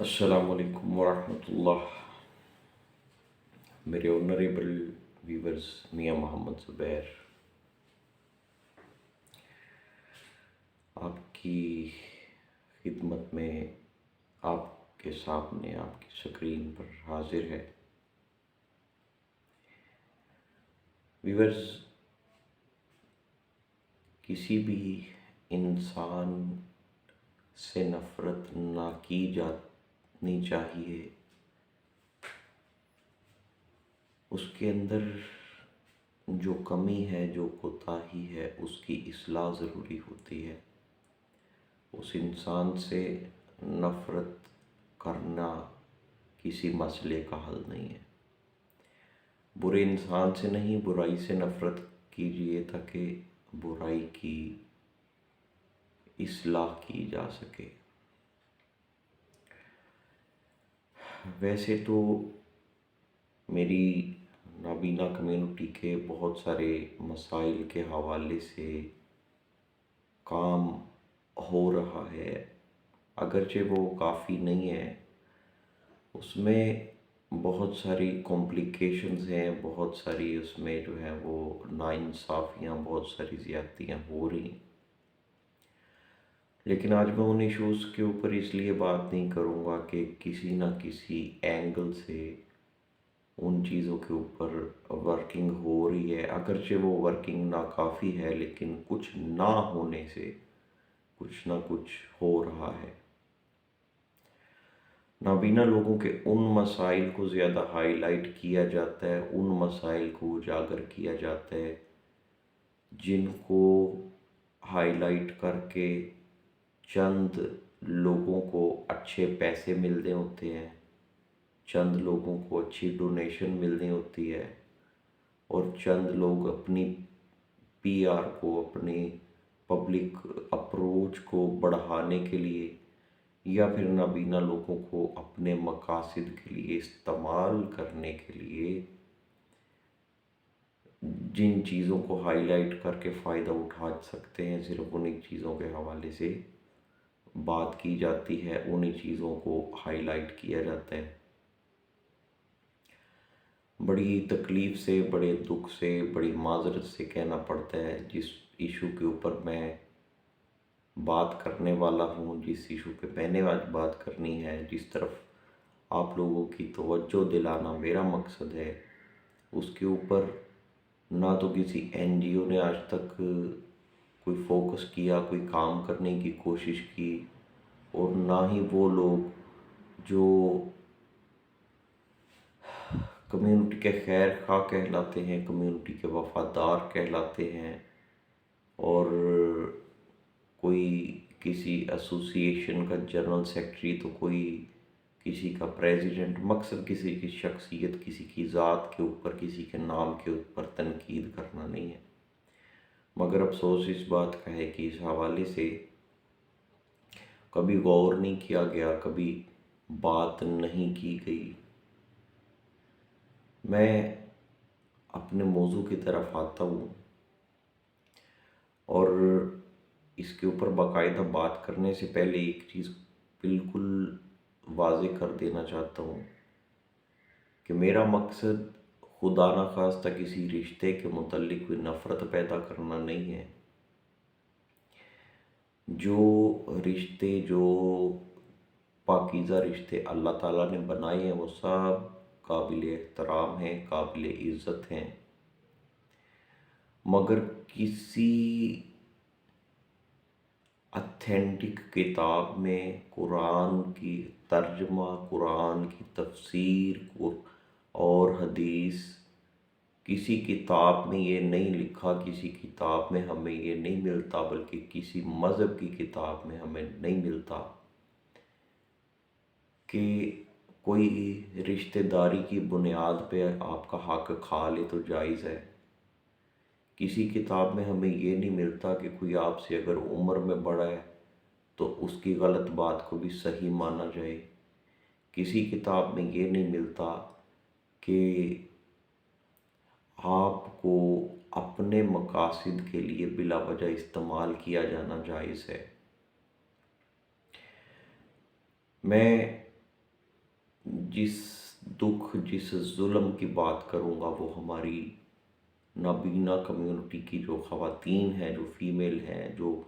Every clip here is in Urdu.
السلام علیکم ورحمۃ اللہ. میرے آنریبل ویورز میاں محمد زبیر، آپ کی خدمت میں آپ کے سامنے آپ کی اسکرین پر حاضر ہے. ویورز، کسی بھی انسان سے نفرت نہ کی جانی چاہیے. اس کے اندر جو کمی ہے، جو کوتاہی ہے، اس کی اصلاح ضروری ہوتی ہے. اس انسان سے نفرت کرنا کسی مسئلے کا حل نہیں ہے. برے انسان سے نہیں، برائی سے نفرت کیجیے تاکہ برائی کی اصلاح کی جا سکے. ویسے تو میری نابینا کمیونٹی کے بہت سارے مسائل کے حوالے سے کام ہو رہا ہے، اگرچہ وہ کافی نہیں ہے. اس میں بہت ساری کمپلیکیشنز ہیں، بہت ساری اس میں جو ہے وہ ناانصافیاں، بہت ساری زیادتیاں ہو رہی ہیں. لیکن آج میں ان ایشوز کے اوپر اس لیے بات نہیں کروں گا کہ کسی نہ کسی اینگل سے ان چیزوں کے اوپر ورکنگ ہو رہی ہے. اگرچہ وہ ورکنگ ناکافی ہے، لیکن کچھ نہ ہونے سے کچھ نہ کچھ ہو رہا ہے. نابینا لوگوں کے ان مسائل کو زیادہ ہائی لائٹ کیا جاتا ہے، ان مسائل کو اجاگر کیا جاتا ہے جن کو ہائی لائٹ کر کے چند لوگوں کو اچھے پیسے ملنے ہوتے ہیں، چند لوگوں کو اچھی ڈونیشن ملنی ہوتی ہے، اور چند لوگ اپنی پی آر کو، اپنی پبلک اپروچ کو بڑھانے کے لیے یا پھر نابینا لوگوں کو اپنے مقاصد کے لیے استعمال کرنے کے لیے جن چیزوں کو ہائی لائٹ کر کے فائدہ اٹھا سکتے ہیں، صرف انہی چیزوں کے حوالے سے بات کی جاتی ہے، انہی چیزوں کو ہائی لائٹ کیا جاتا ہے. بڑی تکلیف سے، بڑے دکھ سے، بڑی معذرت سے کہنا پڑتا ہے، جس ایشو کے اوپر میں بات کرنے والا ہوں، جس ایشو پہ میں نے آج بات کرنی ہے، جس طرف آپ لوگوں کی توجہ دلانا میرا مقصد ہے، اس کے اوپر نہ تو کسی این جی او نے آج تک کوئی فوکس کیا، کوئی کام کرنے کی کوشش کی، اور نہ ہی وہ لوگ جو کمیونٹی کے خیر خواہ کہلاتے ہیں، کمیونٹی کے وفادار کہلاتے ہیں، اور کوئی کسی ایسوسی ایشن کا جنرل سیکرٹری تو کوئی کسی کا پریزیڈنٹ. مقصد کسی کی شخصیت، کسی کی ذات کے اوپر، کسی کے نام کے اوپر تنقید کرنا نہیں ہے. مگر افسوس اس بات کا ہے کہ اس حوالے سے کبھی غور نہیں کیا گیا، کبھی بات نہیں کی گئی. میں اپنے موضوع کی طرف آتا ہوں اور اس کے اوپر باقاعدہ بات کرنے سے پہلے ایک چیز بالکل واضح کر دینا چاہتا ہوں کہ میرا مقصد خدا نخواستہ کسی رشتے کے متعلق کوئی نفرت پیدا کرنا نہیں ہے. جو رشتے، جو پاکیزہ رشتے اللہ تعالیٰ نے بنائے ہیں، وہ سب قابل احترام ہیں، قابل عزت ہیں. مگر کسی اتھینٹک کتاب میں، قرآن کی ترجمہ، قرآن کی تفسیر اور حدیث، کسی کتاب میں یہ نہیں لکھا، کسی کتاب میں ہمیں یہ نہیں ملتا، بلکہ کسی مذہب کی کتاب میں ہمیں نہیں ملتا کہ کوئی رشتہ داری کی بنیاد پہ آپ کا حق کھا لے تو جائز ہے. کسی کتاب میں ہمیں یہ نہیں ملتا کہ کوئی آپ سے اگر عمر میں بڑا ہے تو اس کی غلط بات کو بھی صحیح مانا جائے. کسی کتاب میں یہ نہیں ملتا کہ آپ کو اپنے مقاصد کے لیے بلا وجہ استعمال کیا جانا جائز ہے. میں جس دکھ جس ظلم کی بات کروں گا وہ ہماری نابینا کمیونٹی کی جو خواتین ہیں، جو فیمیل ہیں، جو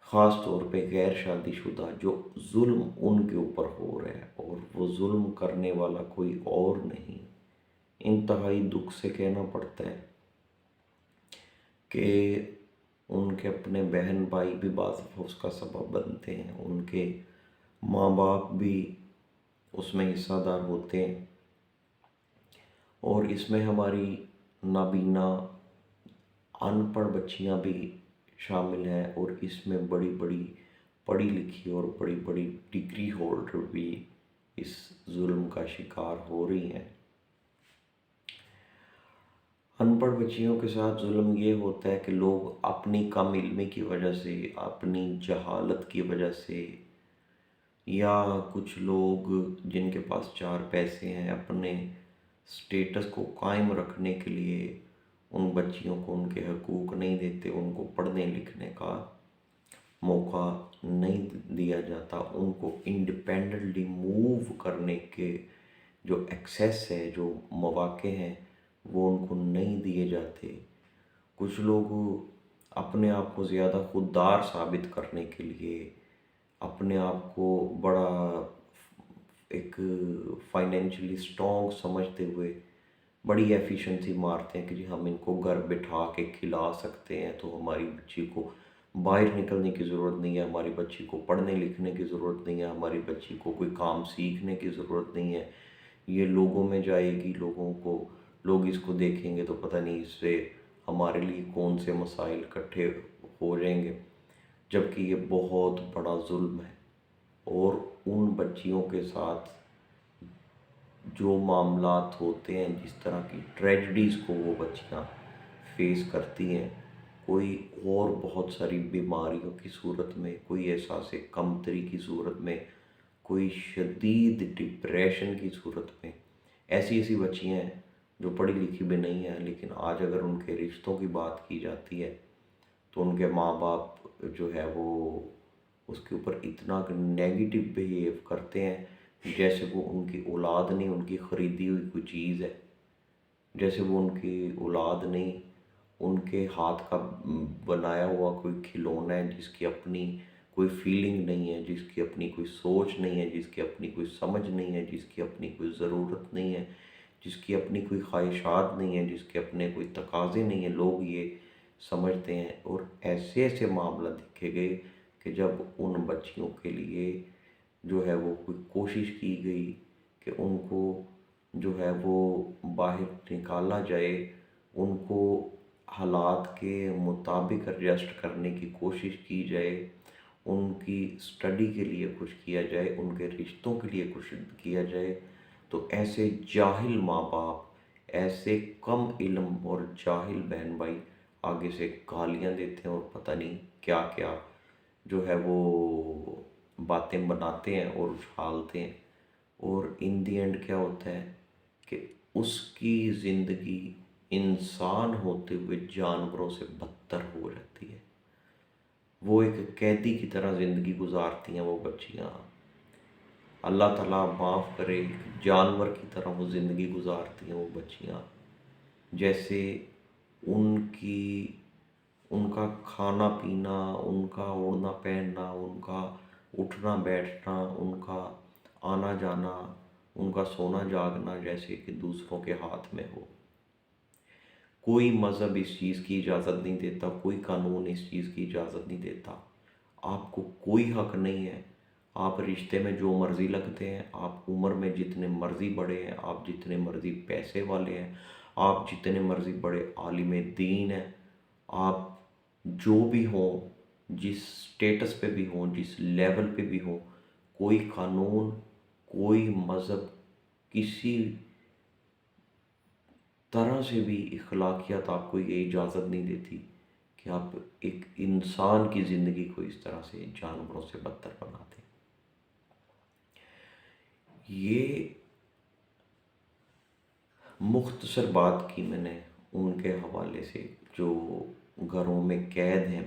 خاص طور پہ غیر شادی شدہ، جو ظلم ان کے اوپر ہو رہا ہے، اور وہ ظلم کرنے والا کوئی اور نہیں۔ انتہائی دکھ سے کہنا پڑتا ہے کہ ان کے اپنے بہن بھائی بھی بعض دفعہ اس کا سبب بنتے ہیں، ان کے ماں باپ بھی اس میں حصہ دار ہوتے ہیں، اور اس میں ہماری نابینا ان پڑھ بچیاں بھی شامل ہیں، اور اس میں بڑی بڑی پڑھی لکھی اور بڑی بڑی ڈگری ہولڈر بھی اس ظلم کا شکار ہو رہی ہیں۔ ان پڑھ بچیوں کے ساتھ ظلم یہ ہوتا ہے کہ لوگ اپنی کم علمی کی وجہ سے، اپنی جہالت کی وجہ سے، یا کچھ لوگ جن کے پاس چار پیسے ہیں، اپنے سٹیٹس کو قائم رکھنے کے لیے ان بچیوں کو ان کے حقوق نہیں دیتے، ان کو پڑھنے لکھنے کا موقع نہیں دیا جاتا، ان کو انڈیپینڈنٹلی موو کرنے کے جو ایکسیس ہے، جو مواقع ہیں، وہ ان کو نہیں دیے جاتے۔ کچھ لوگ اپنے آپ کو زیادہ خوددار ثابت کرنے کے لیے، اپنے آپ کو بڑا ایک فائنینشلی سٹرونگ سمجھتے ہوئے بڑی ایفیشنسی مارتے ہیں کہ جی ہم ان کو گھر بٹھا کے کھلا سکتے ہیں، تو ہماری بچی کو باہر نکلنے کی ضرورت نہیں ہے، ہماری بچی کو پڑھنے لکھنے کی ضرورت نہیں ہے، ہماری بچی کو کوئی کام سیکھنے کی ضرورت نہیں ہے، یہ لوگوں میں جائے گی، لوگ اس کو دیکھیں گے تو پتہ نہیں اس سے ہمارے لیے کون سے مسائل اکٹھے ہو جائیں گے، جبکہ یہ بہت بڑا ظلم ہے۔ اور ان بچیوں کے ساتھ جو معاملات ہوتے ہیں، جس طرح کی ٹریجڈیز کو وہ بچیاں فیس کرتی ہیں، کوئی اور بہت ساری بیماریوں کی صورت میں، کوئی احساس کمتری کی صورت میں، کوئی شدید ڈپریشن کی صورت میں، ایسی بچیاں ہیں جو پڑھی لکھی بھی نہیں ہیں، لیکن آج اگر ان کے رشتوں کی بات کی جاتی ہے تو ان کے ماں باپ جو ہے وہ اس کے اوپر اتنا نیگیٹو بیہیو کرتے ہیں جیسے وہ ان کی اولاد نہیں، ان کی خریدی ہوئی کوئی چیز ہے، جیسے وہ ان کی اولاد نہیں، ان کے ہاتھ کا بنایا ہوا کوئی کھلونا ہے، جس کی اپنی کوئی فیلنگ نہیں ہے، جس کی اپنی کوئی سوچ نہیں ہے، جس کی اپنی کوئی سمجھ نہیں ہے، جس کی اپنی کوئی ضرورت نہیں ہے، جس کی اپنی کوئی خواہشات نہیں ہیں، جس کے اپنے کوئی تقاضے نہیں ہیں۔ لوگ یہ سمجھتے ہیں، اور ایسے معاملہ دیکھے گئے کہ جب ان بچیوں کے لیے جو ہے وہ کوئی کوشش کی گئی کہ ان کو جو ہے وہ باہر نکالا جائے، ان کو حالات کے مطابق ایڈجسٹ کرنے کی کوشش کی جائے، ان کی اسٹڈی کے لیے کچھ کیا جائے، ان کے رشتوں کے لیے کچھ کیا جائے، تو ایسے جاہل ماں باپ، ایسے کم علم اور جاہل بہن بھائی آگے سے گالیاں دیتے ہیں اور پتہ نہیں کیا کیا جو ہے وہ باتیں بناتے ہیں اور اچھالتے ہیں، اور ان دی اینڈ کیا ہوتا ہے کہ اس کی زندگی انسان ہوتے ہوئے جانوروں سے بدتر ہو جاتی ہے۔ وہ ایک قیدی کی طرح زندگی گزارتی ہیں وہ بچیاں، اللہ تعالیٰ معاف کرے، ایک جانور کی طرح وہ زندگی گزارتی ہیں وہ بچیاں، جیسے ان کا کھانا پینا، ان کا اوڑھنا پہننا، ان کا اٹھنا بیٹھنا، ان کا آنا جانا، ان کا سونا جاگنا جیسے کہ دوسروں کے ہاتھ میں ہو۔ کوئی مذہب اس چیز کی اجازت نہیں دیتا، کوئی قانون اس چیز کی اجازت نہیں دیتا، آپ کو کوئی حق نہیں ہے، آپ رشتے میں جو مرضی لگتے ہیں، آپ عمر میں جتنے مرضی بڑے ہیں، آپ جتنے مرضی پیسے والے ہیں، آپ جتنے مرضی بڑے عالم دین ہیں، آپ جو بھی ہوں، جس سٹیٹس پہ بھی ہوں، جس لیول پہ بھی ہوں، کوئی قانون، کوئی مذہب، کسی طرح سے بھی اخلاقیات آپ کو یہ اجازت نہیں دیتی کہ آپ ایک انسان کی زندگی کو اس طرح سے جانوروں سے بدتر بنا دیں۔ یہ مختصر بات کی میں نے ان کے حوالے سے جو گھروں میں قید ہیں،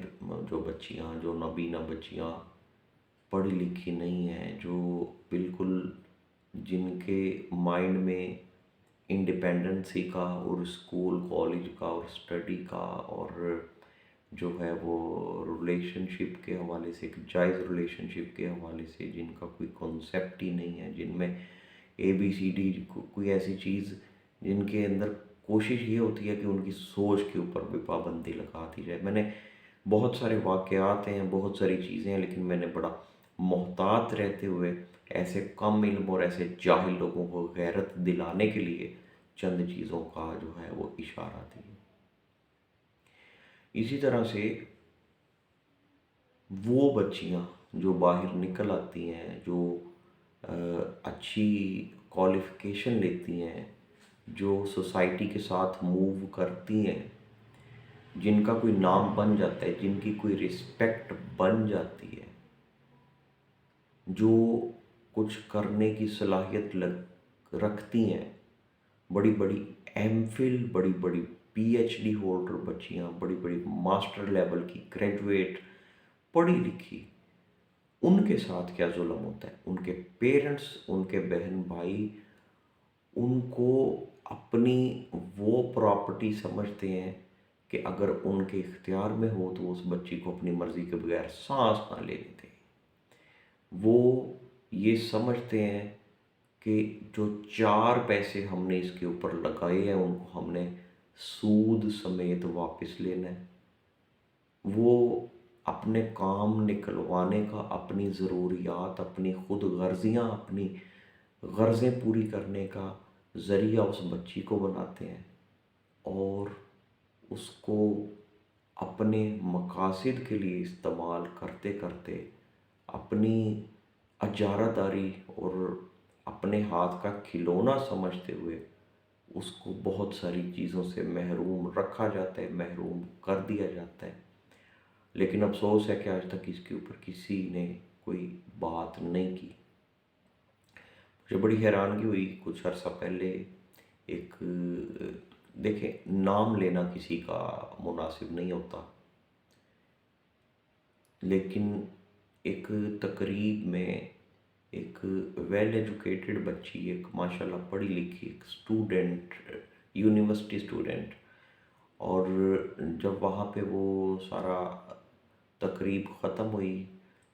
جو بچیاں، جو نابینا بچیاں پڑھی لکھی نہیں ہیں، جو بالکل جن کے مائنڈ میں انڈیپینڈنسی کا اور اسکول کالج کا اور اسٹڈی کا اور جو ہے وہ ریلیشن شپ کے حوالے سے، ایک جائز ریلیشن شپ کے حوالے سے جن کا کوئی کنسیپٹ ہی نہیں ہے، جن میں ABCD کوئی ایسی چیز جن کے اندر کوشش یہ ہوتی ہے کہ ان کی سوچ کے اوپر بھی پابندی لگا دی جائے۔ میں نے بہت سارے واقعات ہیں، بہت ساری چیزیں ہیں، لیکن میں نے بڑا محتاط رہتے ہوئے ایسے کم علم اور ایسے جاہل لوگوں کو غیرت دلانے کے لیے چند چیزوں کا جو ہے وہ اشارہ دیا۔ اسی طرح سے وہ بچیاں جو باہر نکل آتی ہیں، جو اچھی کوالیفیکیشن لیتی ہیں، جو سوسائٹی کے ساتھ موو کرتی ہیں، جن کا کوئی نام بن جاتا ہے، جن کی کوئی رسپیکٹ بن جاتی ہے، جو کچھ کرنے کی صلاحیت رکھتی ہیں، بڑی بڑی M Phil، بڑی بڑی PhD ہولڈر بچیاں، بڑی بڑی ماسٹر لیول کی گریجویٹ پڑھی لکھی، ان کے ساتھ کیا ظلم ہوتا ہے؟ ان کے پیرنٹس، ان کے بہن بھائی ان کو اپنی وہ پراپرٹی سمجھتے ہیں کہ اگر ان کے اختیار میں ہو تو اس بچی کو اپنی مرضی کے بغیر سانس نہ لینے دیں۔ وہ یہ سمجھتے ہیں کہ جو 4 پیسے ہم نے اس کے اوپر لگائے ہیں ان کو ہم نے سود سمیت واپس لینا ہے۔ وہ اپنے کام نکلوانے کا، اپنی ضروریات، اپنی خود غرضیاں، اپنی غرضیں پوری کرنے کا ذریعہ اس بچی کو بناتے ہیں، اور اس کو اپنے مقاصد کے لیے استعمال کرتے کرتے اپنی اجارہ داری اور اپنے ہاتھ کا کھلونا سمجھتے ہوئے اس کو بہت ساری چیزوں سے محروم رکھا جاتا ہے، محروم کر دیا جاتا ہے۔ لیکن افسوس ہے کہ آج تک اس کے اوپر کسی نے کوئی بات نہیں کی۔ مجھے بڑی حیرانگی ہوئی کچھ عرصہ پہلے، ایک دیکھیں نام لینا کسی کا مناسب نہیں ہوتا، لیکن ایک تقریب میں ایک ویل ایجوکیٹڈ بچی، ایک ماشاءاللہ پڑھی لکھی ایک اسٹوڈنٹ، یونیورسٹی اسٹوڈنٹ، اور جب وہاں پہ وہ سارا تقریب ختم ہوئی،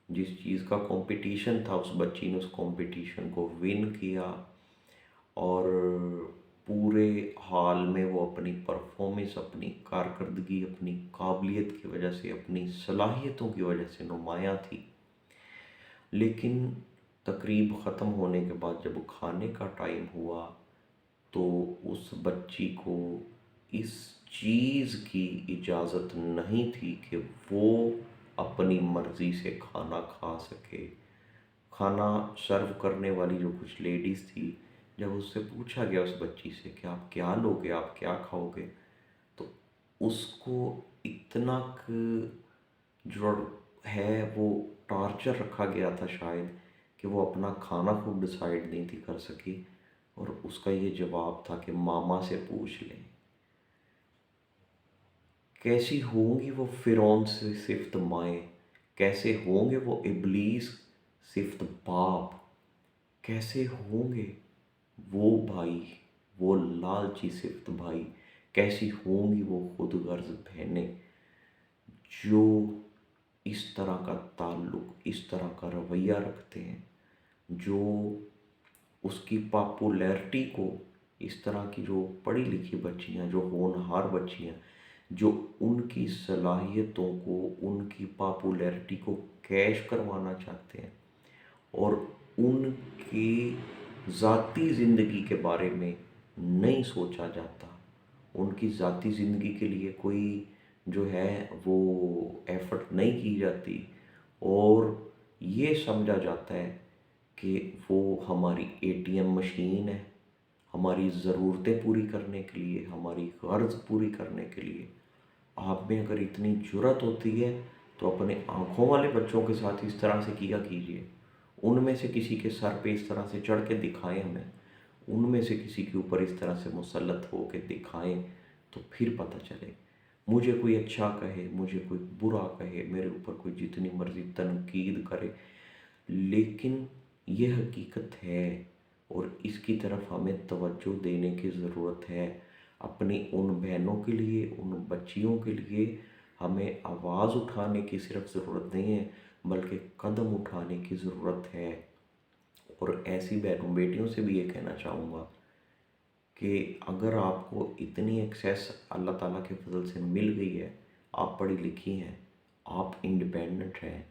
جس چیز کا کمپٹیشن تھا اس بچی نے اس کمپٹیشن کو ون کیا، اور پورے حال میں وہ اپنی پرفارمنس، اپنی کارکردگی، اپنی قابلیت کی وجہ سے، اپنی صلاحیتوں کی وجہ سے نمایاں تھی۔ لیکن تقریب ختم ہونے کے بعد جب کھانے کا ٹائم ہوا تو اس بچی کو اس چیز کی اجازت نہیں تھی کہ وہ اپنی مرضی سے کھانا کھا سکے۔ کھانا سرو کرنے والی جو کچھ لیڈیز تھی، جب اس سے پوچھا گیا اس بچی سے کہ آپ کیا لوگے، آپ کیا کھاؤ گے، تو اس کو اتنا جو ہے وہ ٹارچر رکھا گیا تھا شاید، کہ وہ اپنا کھانا خود ڈیسائیڈ نہیں تھی کر سکی، اور اس کا یہ جواب تھا کہ ماما سے پوچھ لیں۔ کیسی ہوں گی وہ فرعون سے صفت مائیں، کیسے ہوں گے وہ ابلیس صفت باپ، کیسے ہوں گے وہ بھائی، وہ لالچی صفت بھائی، کیسی ہوں گی وہ خود غرض بہنیں، جو اس طرح کا تعلق، اس طرح کا رویہ رکھتے ہیں، جو اس کی پاپولیرٹی کو، اس طرح کی جو پڑھی لکھی بچیاں، جو ہونہار بچیاں، جو ان کی صلاحیتوں کو، ان کی پاپولیرٹی کو کیش کروانا چاہتے ہیں، اور ان کی ذاتی زندگی کے بارے میں نہیں سوچا جاتا، ان کی ذاتی زندگی کے لیے کوئی جو ہے وہ ایفرٹ نہیں کی جاتی، اور یہ سمجھا جاتا ہے کہ وہ ہماری ATM مشین ہے، ہماری ضرورتیں پوری کرنے کے لیے، ہماری غرض پوری کرنے کے لیے۔ آپ میں اگر اتنی جرأت ہوتی ہے تو اپنے آنکھوں والے بچوں کے ساتھ اس طرح سے کیا کیجیے، ان میں سے کسی کے سر پہ اس طرح سے چڑھ کے دکھائیں ہمیں، ان میں سے کسی کے اوپر اس طرح سے مسلط ہو کے دکھائیں، تو پھر پتہ چلے۔ مجھے کوئی اچھا کہے، مجھے کوئی برا کہے، میرے اوپر کوئی جتنی مرضی تنقید کرے، لیکن یہ حقیقت ہے اور اس کی طرف ہمیں توجہ دینے کی ضرورت ہے۔ اپنی ان بہنوں کے لیے، ان بچیوں کے لیے ہمیں آواز اٹھانے کی صرف ضرورت نہیں ہے، بلکہ قدم اٹھانے کی ضرورت ہے۔ اور ایسی بہنوں بیٹیوں سے بھی یہ کہنا چاہوں گا کہ اگر آپ کو اتنی ایکسیس اللہ تعالیٰ کے فضل سے مل گئی ہے، آپ پڑھی لکھی ہیں، آپ انڈیپینڈنٹ ہیں،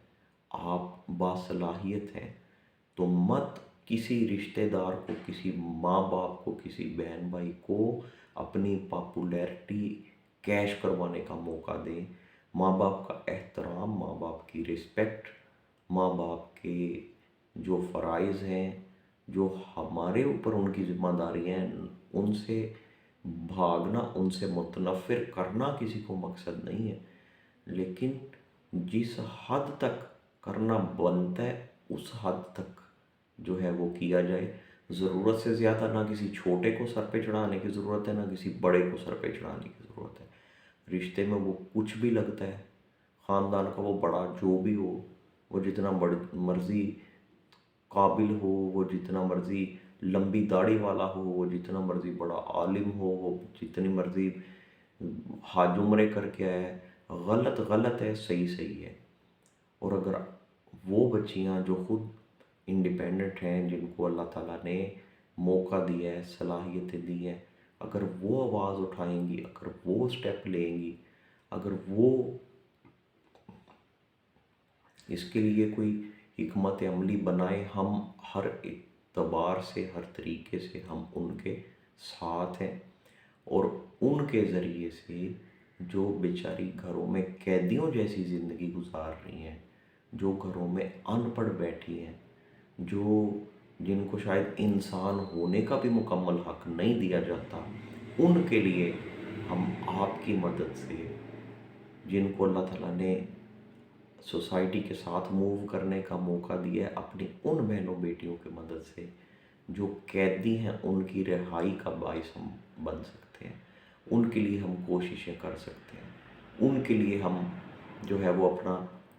آپ باصلاحیت ہیں، تو مت کسی رشتہ دار کو، کسی ماں باپ کو، کسی بہن بھائی کو اپنی پاپولیرٹی کیش کروانے کا موقع دیں۔ ماں باپ کا احترام، ماں باپ کی رسپیکٹ، ماں باپ کے جو فرائض ہیں، جو ہمارے اوپر ان کی ذمہ داری ہیں، ان سے بھاگنا، ان سے متنفر کرنا کسی کو مقصد نہیں ہے، لیکن جس حد تک کرنا بنتا ہے اس حد تک جو ہے وہ کیا جائے۔ ضرورت سے زیادہ نہ کسی چھوٹے کو سر پہ چڑھانے کی ضرورت ہے، نہ کسی بڑے کو سر پہ چڑھانے کی ضرورت ہے۔ رشتے میں وہ کچھ بھی لگتا ہے، خاندان کا وہ بڑا جو بھی ہو، وہ جتنا مرضی قابل ہو، وہ جتنا مرضی لمبی داڑھی والا ہو، وہ جتنا مرضی بڑا عالم ہو، وہ جتنی مرضی حج عمرے کر کے آئے، غلط غلط ہے، صحیح صحیح ہے۔ اور اگر وہ بچیاں جو خود انڈیپینڈنٹ ہیں، جن کو اللہ تعالیٰ نے موقع دیا ہے، صلاحیتیں دی ہیں، اگر وہ آواز اٹھائیں گی، اگر وہ اسٹیپ لیں گی، اگر وہ اس کے لیے کوئی حکمت عملی بنائے، ہم ہر اعتبار سے، ہر طریقے سے ہم ان کے ساتھ ہیں۔ اور ان کے ذریعے سے جو بیچاری گھروں میں قیدیوں جیسی زندگی گزار رہی ہیں، جو گھروں میں ان پڑھ بیٹھی ہیں، جن کو شاید انسان ہونے کا بھی مکمل حق نہیں دیا جاتا، ان کے لیے ہم آپ کی مدد سے، جن کو اللہ تعالیٰ نے سوسائٹی کے ساتھ موو کرنے کا موقع دیا ہے، اپنی ان بہنوں بیٹیوں کی مدد سے جو قیدی ہیں، ان کی رہائی کا باعث ہم بن سکتے ہیں، ان کے لیے ہم کوششیں کر سکتے ہیں، ان کے لیے ہم جو ہے وہ اپنا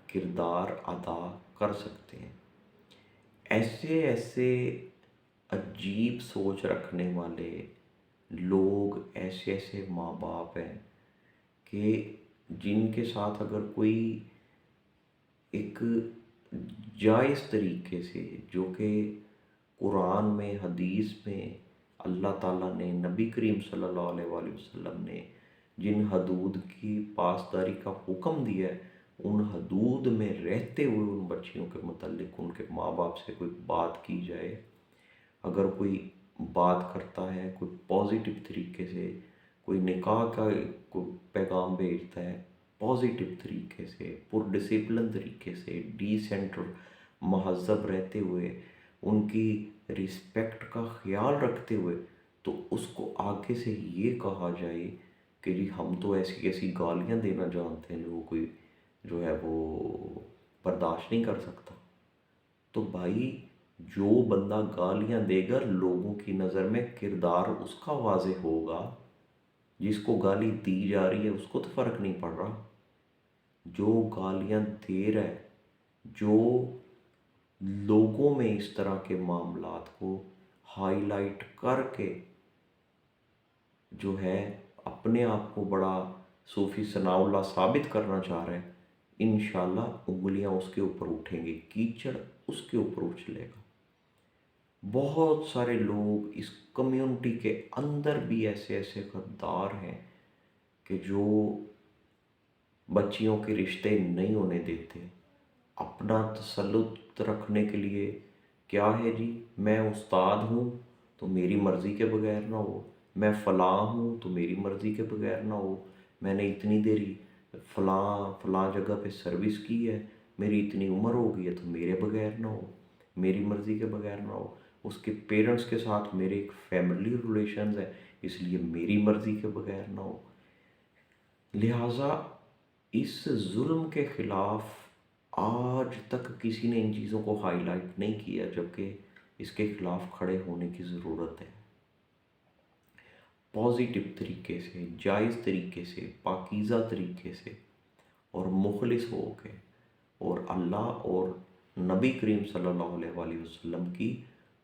کردار ادا کر سکتے ہیں۔ ایسے ایسے عجیب سوچ رکھنے والے لوگ، ایسے ایسے ماں باپ ہیں کہ جن کے ساتھ اگر کوئی ایک جائز طریقے سے، جو کہ قرآن میں، حدیث میں اللہ تعالیٰ نے، نبی کریم صلی اللہ علیہ وآلہ وسلم نے جن حدود کی پاسداری کا حکم دیا ہے، ان حدود میں رہتے ہوئے ان بچیوں کے متعلق ان کے ماں باپ سے کوئی بات کی جائے۔ اگر کوئی بات کرتا ہے، کوئی پازیٹیو طریقے سے، کوئی نکاح کا کوئی پیغام بھیجتا ہے، پازیٹیو طریقے سے، پر ڈسپلن طریقے سے، ڈیسنٹ اور مہذب رہتے ہوئے، ان کی رسپیکٹ کا خیال رکھتے ہوئے، تو اس کو آگے سے یہ کہا جائے کہ جی ہم تو ایسی ایسی گالیاں دینا جانتے ہیں جو کوئی جو ہے وہ برداشت نہیں کر سکتا، تو بھائی جو بندہ گالیاں دے گا، لوگوں کی نظر میں کردار اس کا واضح ہوگا۔ جس کو گالی دی جا رہی ہے اس کو تو فرق نہیں پڑ رہا، جو گالیاں دے رہا ہے، جو لوگوں میں اس طرح کے معاملات کو ہائی لائٹ کر کے جو ہے اپنے آپ کو بڑا صوفی ثناء اللہ ثابت کرنا چاہ رہے ہیں، انشاءاللہ انگلیاں اس کے اوپر اٹھیں گی، کیچڑ اس کے اوپر اچھلے گا۔ بہت سارے لوگ اس کمیونٹی کے اندر بھی ایسے ایسے غدار ہیں کہ جو بچیوں کے رشتے نہیں ہونے دیتے، اپنا تسلط رکھنے کے لیے کیا ہے جی، میں استاد ہوں تو میری مرضی کے بغیر نہ ہو، میں فلاں ہوں تو میری مرضی کے بغیر نہ ہو، میں نے اتنی دیری فلاں جگہ پہ سروس کی ہے، میری اتنی عمر ہو گئی ہے تو میرے بغیر نہ ہو، میری مرضی کے بغیر نہ ہو، اس کے پیرنٹس کے ساتھ میرے ایک فیملی ریلیشنز ہے، اس لیے میری مرضی کے بغیر نہ ہو۔ لہٰذا اس ظلم کے خلاف آج تک کسی نے ان چیزوں کو ہائی لائٹ نہیں کیا، جبکہ اس کے خلاف کھڑے ہونے کی ضرورت ہے۔ پازیٹیو طریقے سے، جائز طریقے سے، پاکیزہ طریقے سے اور مخلص ہو کے، اور اللہ اور نبی کریم صلی اللہ علیہ وآلہ وسلم کی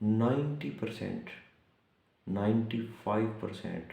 90%, 95%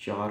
4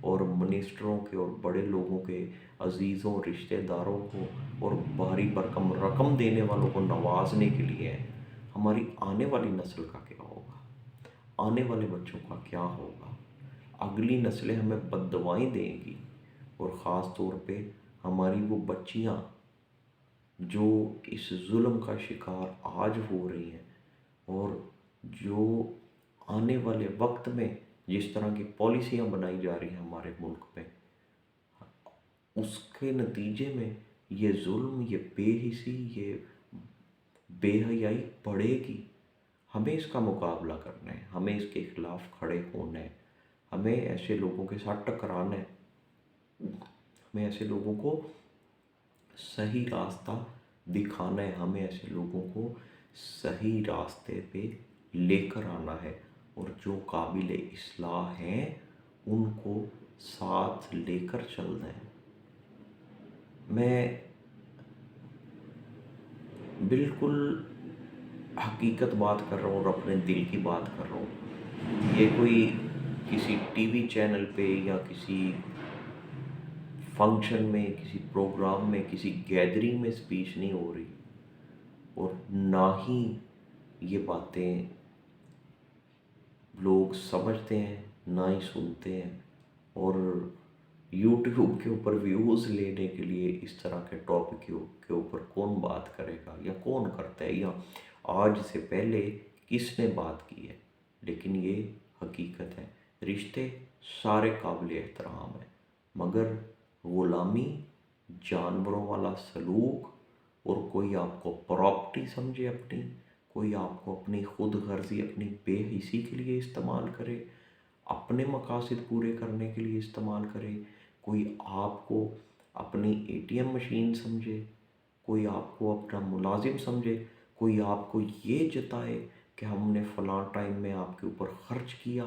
اور منسٹروں کے اور بڑے لوگوں کے عزیزوں رشتہ داروں کو اور بھاری بھرکم رقم دینے والوں کو نوازنے کے لیے ہیں، ہماری آنے والی نسل کا کیا ہوگا؟ آنے والے بچوں کا کیا ہوگا؟ اگلی نسلیں ہمیں بد دعائیں دیں گی، اور خاص طور پہ ہماری وہ بچیاں جو اس ظلم کا شکار آج ہو رہی ہیں، اور جو آنے والے وقت میں جس طرح کی پالیسیاں بنائی جا رہی ہیں ہمارے ملک میں، اس کے نتیجے میں یہ ظلم، یہ بے حسی، یہ بے حیائی بڑھے گی۔ ہمیں اس کا مقابلہ کرنا ہے، ہمیں اس کے خلاف کھڑے ہونا ہے، ہمیں ایسے لوگوں کے ساتھ ٹکرانا ہے، ہمیں ایسے لوگوں کو صحیح راستہ دکھانا ہے، ہمیں ایسے لوگوں کو صحیح راستے پہ لے کر آنا ہے، اور جو قابل اصلاح ہیں ان کو ساتھ لے کر چلنا ہے۔ میں بالکل حقیقت بات کر رہا ہوں اور اپنے دل کی بات کر رہا ہوں، یہ کوئی کسی ٹی وی چینل پہ یا کسی فنکشن میں، کسی پروگرام میں، کسی گیدرنگ میں اسپیچ نہیں ہو رہی، اور نہ ہی یہ باتیں لوگ سمجھتے ہیں، نہ ہی سنتے ہیں، اور یوٹیوب کے اوپر ویوز لینے کے لیے اس طرح کے ٹاپک کے اوپر کون بات کرے گا، یا کون کرتا ہے، یا آج سے پہلے کس نے بات کی ہے؟ لیکن یہ حقیقت ہے، رشتے سارے قابل احترام ہیں، مگر غلامی، جانوروں والا سلوک، اور کوئی آپ کو پراپرٹی سمجھے اپنی، کوئی آپ کو اپنی خود غرضی، اپنی بے حسی کے لیے استعمال کرے، اپنے مقاصد پورے کرنے کے لیے استعمال کرے، کوئی آپ کو اپنی اے ٹی ایم مشین سمجھے، کوئی آپ کو اپنا ملازم سمجھے، کوئی آپ کو یہ جتائے کہ ہم نے فلاں ٹائم میں آپ کے اوپر خرچ کیا،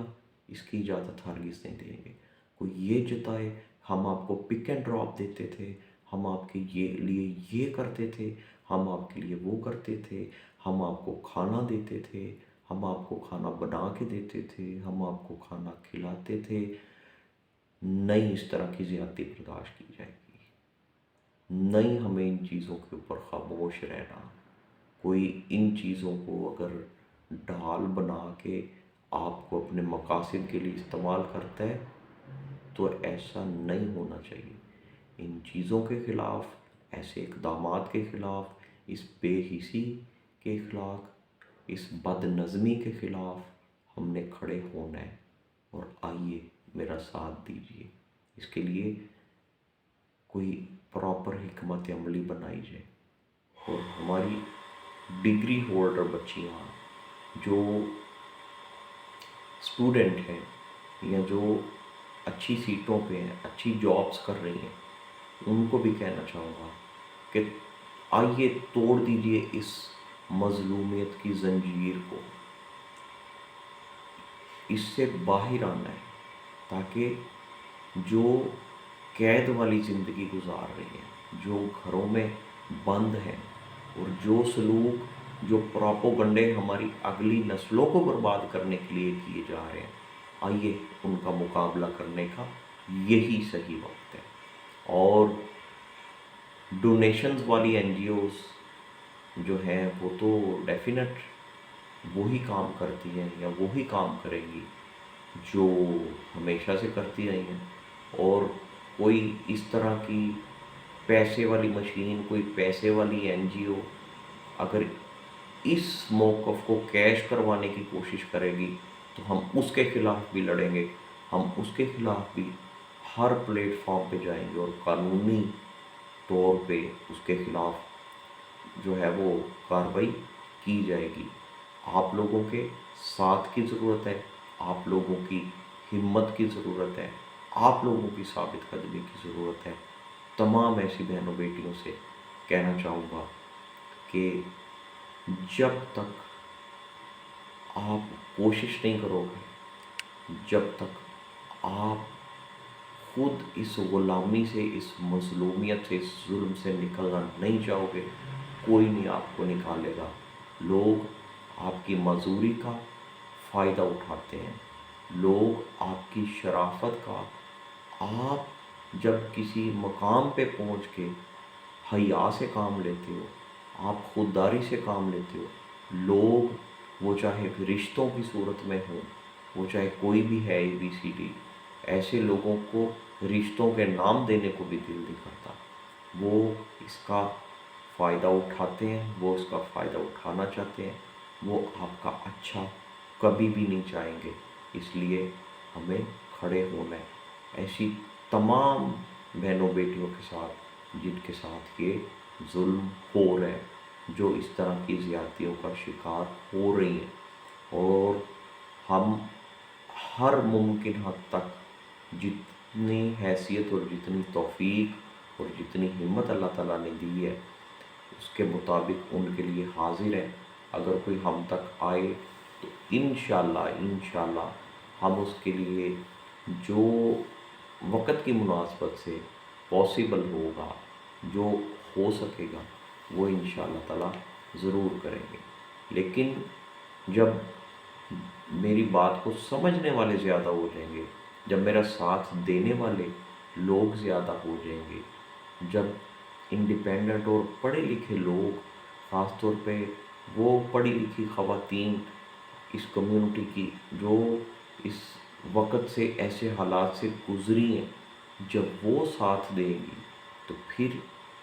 اس کی اجازت ہرگز نہیں دیں گے، کوئی یہ جتائے ہم آپ کو پک اینڈ ڈراپ دیتے تھے، ہم آپ کے لیے یہ کرتے تھے، ہم آپ کے لیے وہ کرتے تھے، ہم آپ کو کھانا دیتے تھے، ہم آپ کو کھانا بنا کے دیتے تھے، ہم آپ کو کھانا کھلاتے تھے، نہیں اس طرح کی زیادتی برداشت کی جائے گی، نہیں ہمیں ان چیزوں کے اوپر خاموش رہنا۔ کوئی ان چیزوں کو اگر ڈھال بنا کے آپ کو اپنے مقاصد کے لیے استعمال کرتا ہے تو ایسا نہیں ہونا چاہیے۔ ان چیزوں کے خلاف، ایسے اقدامات کے خلاف، اس بے حسی کے خلاف، اس بد نظمی کے خلاف ہم نے کھڑے ہونا ہے، اور آئیے میرا ساتھ دیجیے، اس کے لیے کوئی پراپر حکمت عملی بنائی جائے، اور ہماری ڈگری ہولڈر بچیاں جو اسٹوڈنٹ ہیں، یا جو اچھی سیٹوں پہ ہیں، اچھی جابس کر رہی ہیں، ان کو بھی کہنا چاہوں گا کہ آئیے توڑ دیجیے اس مظلومیت کی زنجیر کو، اس سے باہر آنا ہے، تاکہ جو قید والی زندگی گزار رہی ہیں، جو گھروں میں بند ہیں، اور جو سلوک، جو پراپوگنڈے ہماری اگلی نسلوں کو برباد کرنے کے لیے کیے جا رہے ہیں، آئیے ان کا مقابلہ کرنے کا یہی صحیح وقت ہے۔ اور ڈونیشنز والی این جی اوز جو ہیں وہ تو ڈیفینٹ وہی کام کرتی ہیں، یا وہی کام کریں گی جو ہمیشہ سے کرتی رہی ہیں، اور کوئی اس طرح کی پیسے والی مشین، کوئی پیسے والی این جی او اگر اس موقف کو کیش کروانے کی کوشش کرے گی تو ہم اس کے خلاف بھی لڑیں گے، ہم اس کے خلاف بھی ہر پلیٹ فارم پہ جائیں گے، اور قانونی طور پہ اس کے خلاف جو ہے وہ کارروائی کی جائے گی۔ آپ لوگوں کے ساتھ کی ضرورت ہے، آپ لوگوں کی ہمت کی ضرورت ہے، آپ لوگوں کی ثابت قدمی کی ضرورت ہے۔ تمام ایسی بہنوں بیٹیوں سے کہنا چاہوں گا کہ جب تک آپ کوشش نہیں کرو گے، جب تک آپ خود اس غلامی سے، اس مظلومیت سے، اس ظلم سے نکلنا نہیں چاہو گے، کوئی نہیں آپ کو نکالے گا۔ لوگ آپ کی معذوری کا فائدہ اٹھاتے ہیں، لوگ آپ کی شرافت کا آپ جب کسی مقام پہ پہنچ کے حیا سے کام لیتے ہو، آپ خودداری سے کام لیتے ہو، لوگ وہ چاہے رشتوں کی صورت میں ہوں، وہ چاہے کوئی بھی ہے ABCD، ایسے لوگوں کو رشتوں کے نام دینے کو بھی دل نہیں کرتا۔ وہ اس کا فائدہ اٹھاتے ہیں، وہ اس کا فائدہ اٹھانا چاہتے ہیں، وہ آپ کا اچھا کبھی بھی نہیں چاہیں گے۔ اس لیے ہمیں کھڑے ہونا ہے ایسی تمام بہنوں بیٹیوں کے ساتھ جن کے ساتھ یہ ظلم ہو رہا ہے، جو اس طرح کی زیادتیوں کا شکار ہو رہی ہیں، اور ہم ہر ممکن حد تک جتنی حیثیت اور جتنی توفیق اور جتنی ہمت اللہ تعالیٰ نے دی ہے اس کے مطابق ان کے لیے حاضر ہیں۔ اگر کوئی ہم تک آئے تو انشاءاللہ ہم اس کے لیے جو وقت کی مناسبت سے پاسبل ہوگا، جو ہو سکے گا، وہ انشاءاللہ تعالیٰ ضرور کریں گے۔ لیکن جب میری بات کو سمجھنے والے زیادہ ہو جائیں گے، جب میرا ساتھ دینے والے لوگ زیادہ ہو جائیں گے، جب انڈیپینڈنٹ اور پڑھے لکھے لوگ، خاص طور پہ وہ پڑھی لکھی خواتین اس کمیونٹی کی جو اس وقت سے ایسے حالات سے گزری ہیں، جب وہ ساتھ دیں گی تو پھر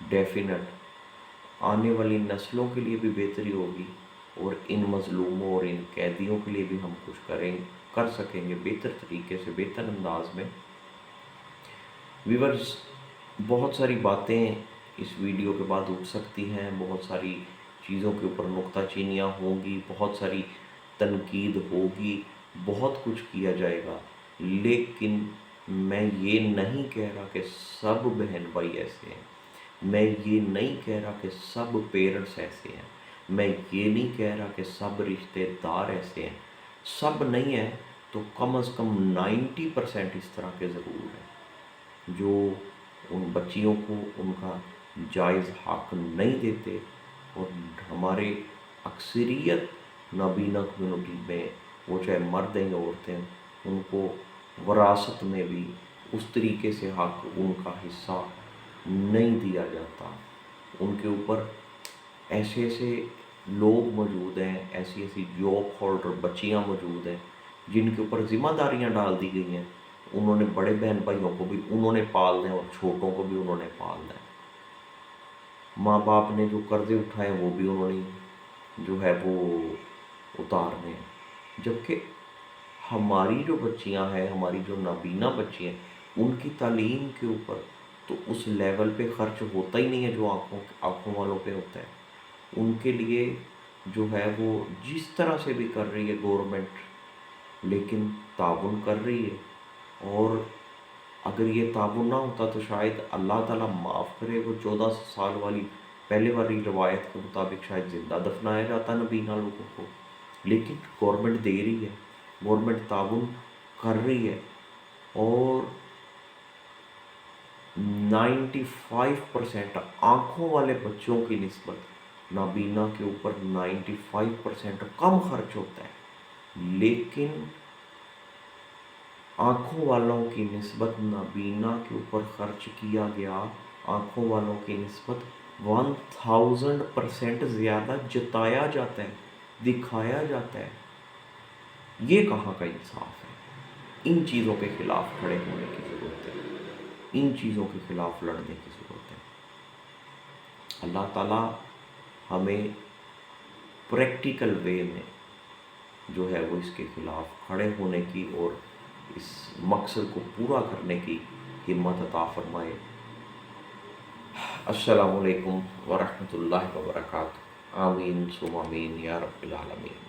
ڈیفینٹ آنے والی نسلوں کے لیے بھی بہتری ہوگی، اور ان مظلوموں اور ان قیدیوں کے لیے بھی ہم کچھ کر سکیں گے بہتر طریقے سے، بہتر انداز میں۔ ویورز، بہت ساری باتیں اس ویڈیو کے بعد اٹھ سکتی ہیں، بہت ساری چیزوں کے اوپر نکتہ چینیاں ہوں گی، بہت ساری تنقید ہوگی، بہت کچھ کیا جائے گا، لیکن میں یہ نہیں کہہ رہا کہ سب بہن بھائی ایسے ہیں، میں یہ نہیں کہہ رہا کہ سب پیرنٹس ایسے ہیں، میں یہ نہیں کہہ رہا کہ سب رشتہ دار ایسے ہیں۔ سب نہیں ہیں تو کم از کم 90% اس طرح کے ضرور ہیں جو ان بچیوں کو ان کا جائز حق نہیں دیتے، اور ہمارے اکثریت نابینا کمیونٹی میں، وہ چاہے مرد ہیں یا عورتیں، ان کو وراثت میں بھی اس طریقے سے حق، ان کا حصہ نہیں دیا جاتا۔ ان کے اوپر ایسے ایسے لوگ موجود ہیں، ایسی ایسی جاب ہولڈر بچیاں موجود ہیں جن کے اوپر ذمہ داریاں ڈال دی گئی ہیں۔ انہوں نے بڑے بہن بھائیوں کو بھی انہوں نے پالنا ہے اور چھوٹوں کو بھی انہوں نے پالنا ہے۔ ماں باپ نے جو قرضے اٹھائے وہ بھی انہوں نے جو ہے وہ اتارنے ہیں، جبکہ ہماری جو بچیاں ہیں، ہماری جو نابینا بچی ہیں، ان کی تعلیم کے اوپر تو اس لیول پہ خرچ ہوتا ہی نہیں ہے جو آنکھوں والوں پہ ہوتا ہے۔ ان کے لیے جو ہے وہ جس طرح سے بھی کر رہی ہے گورنمنٹ، لیکن تعاون کر رہی ہے، اور اگر یہ تعاون نہ ہوتا تو شاید اللہ تعالیٰ معاف کرے، وہ 14 سال والی پہلے والی روایت کے مطابق شاید زندہ دفنایا جاتا نابینا لوگوں کو۔ لیکن گورنمنٹ دے رہی ہے، گورنمنٹ تعاون کر رہی ہے، اور 95% آنکھوں والے بچوں کی نسبت نابینا کے اوپر 95% کم خرچ ہوتا ہے، لیکن آنکھوں والوں کی نسبت نابینا کے اوپر خرچ کیا گیا آنکھوں والوں کی نسبت 1000% زیادہ جتایا جاتا ہے، دکھایا جاتا ہے۔ یہ کہاں کا انصاف ہے؟ ان چیزوں کے خلاف کھڑے ہونے کی ضرورت ہے، ان چیزوں کے خلاف لڑنے کی ضرورت ہے۔ اللہ تعالیٰ ہمیں پریکٹیکل وے میں جو ہے وہ اس کے خلاف کھڑے ہونے کی اور اس مقصد کو پورا کرنے کی ہمت عطا فرمائے۔ السلام علیکم ورحمۃ اللہ وبرکاتہ۔ آمین ثم آمین یا رب العالمین۔